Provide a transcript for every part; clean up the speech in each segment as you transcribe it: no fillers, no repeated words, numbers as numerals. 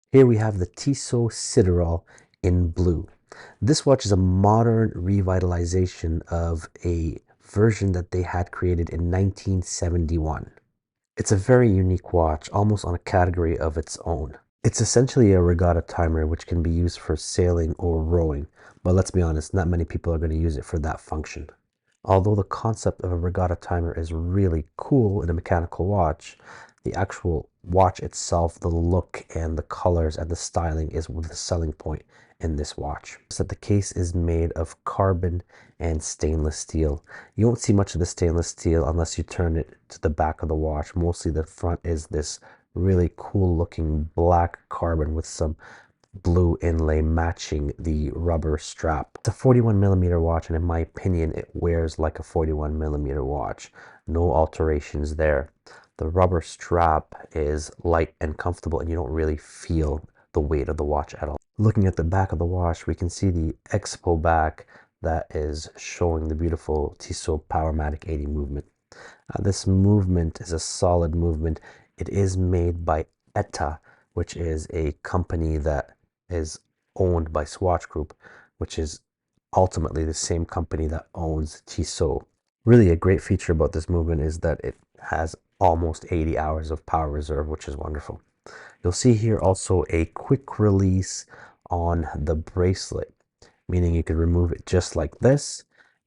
Here we have the Tissot Sideral in blue. This watch is a modern revitalization of a version that they had created in 1971. It's a very unique watch, almost on a category of its own. It's essentially a regatta timer which can be used for sailing or rowing, but let's be honest, not many people are going to use it for that function. Although the concept of a regatta timer is really cool in a mechanical watch, the actual watch itself, the look and the colors and the styling is the selling point in this watch. So the case is made of carbon and stainless steel. You won't see much of the stainless steel unless you turn it to the back of the watch. Mostly the front is this really cool looking black carbon with some blue inlay matching the rubber strap. It's a 41 millimeter watch, and in my opinion, it wears like a 41 millimeter watch. No alterations there. The rubber strap is light and comfortable, and you don't really feel the weight of the watch at all. Looking at the back of the watch, we can see the Expo back that is showing the beautiful Tissot Powermatic 80 movement. This movement is a solid movement. It is made by ETA, which is a company that is owned by Swatch Group, which is ultimately the same company that owns Tissot. Really, a great feature about this movement is that it has almost 80 hours of power reserve, which is wonderful. You'll see here also a quick release on the bracelet, meaning you could remove it just like this.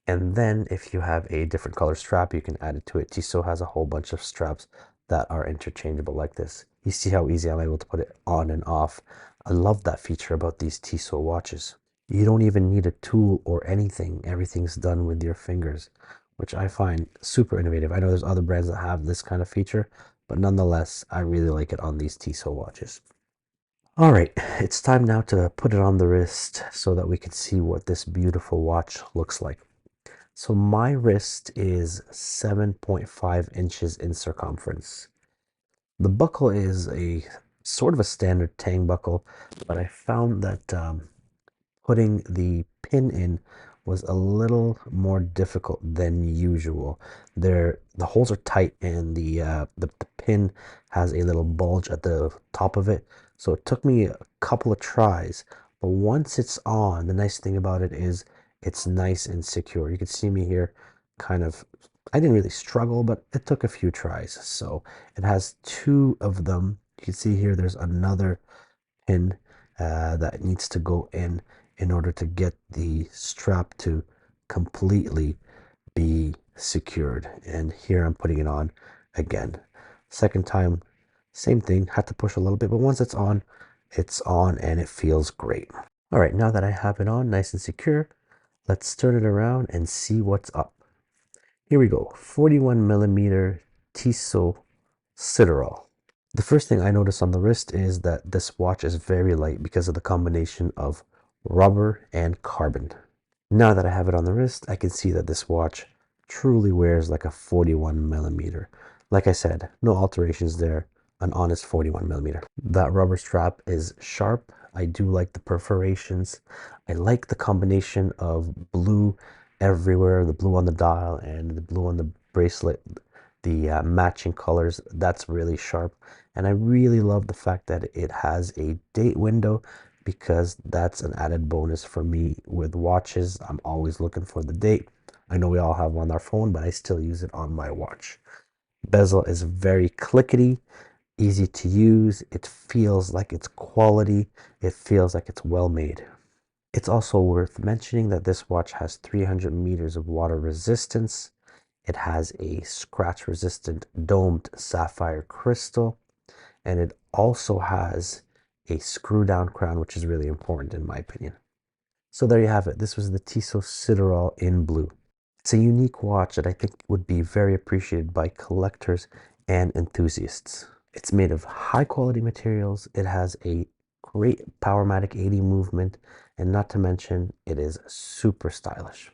And then if you have a different color strap, you can add it to it. Tissot has a whole bunch of straps that are interchangeable like this. You see how easy I'm able to put it on and off. I love that feature about these Tissot watches. You don't even need a tool or anything. Everything's done with your fingers, which I find super innovative. I know there's other brands that have this kind of feature, but nonetheless, I really like it on these Tissot watches. All right, it's time now to put it on the wrist so that we can see what this beautiful watch looks like. So my wrist is 7.5 inches in circumference. The buckle is a sort of a standard Tang buckle, but I found that putting the pin in was a little more difficult than usual. The holes are tight, and the pin has a little bulge at the top of it. So it took me a couple of tries, but once it's on, the nice thing about it is it's nice and secure. You can see me here kind of, I didn't really struggle, but it took a few tries. So it has two of them. You can see here there's another pin that needs to go in order to get the strap to completely be secured. And here I'm putting it on again. Second time, same thing, had to push a little bit, but once it's on and it feels great. All right, now that I have it on nice and secure, let's turn it around and see what's up. Here we go, 41 millimeter Tissot Sideral. The first thing I notice on the wrist is that this watch is very light because of the combination of rubber and carbon. Now that I have it on the wrist, I can see that this watch truly wears like a 41 millimeter. Like I said, no alterations there, an honest 41 millimeter. That rubber strap is sharp. I do like the perforations. I like the combination of blue everywhere, the blue on the dial and the blue on the bracelet, the matching colors. That's really sharp. And I really love the fact that it has a date window, because that's an added bonus for me with watches. I'm always looking for the date. I know we all have one on our phone, but I still use it on my watch. Bezel is very clickety, easy to use. It feels like it's quality. It feels like it's well made. It's also worth mentioning that this watch has 300 meters of water resistance. It has a scratch resistant domed sapphire crystal, and it also has a screw down crown, which is really important in my opinion. So there you have it. This was the Tissot Sideral in blue. It's a unique watch that I think would be very appreciated by collectors and enthusiasts. It's made of high quality materials. It has a great Powermatic 80 movement, and not to mention, it is super stylish.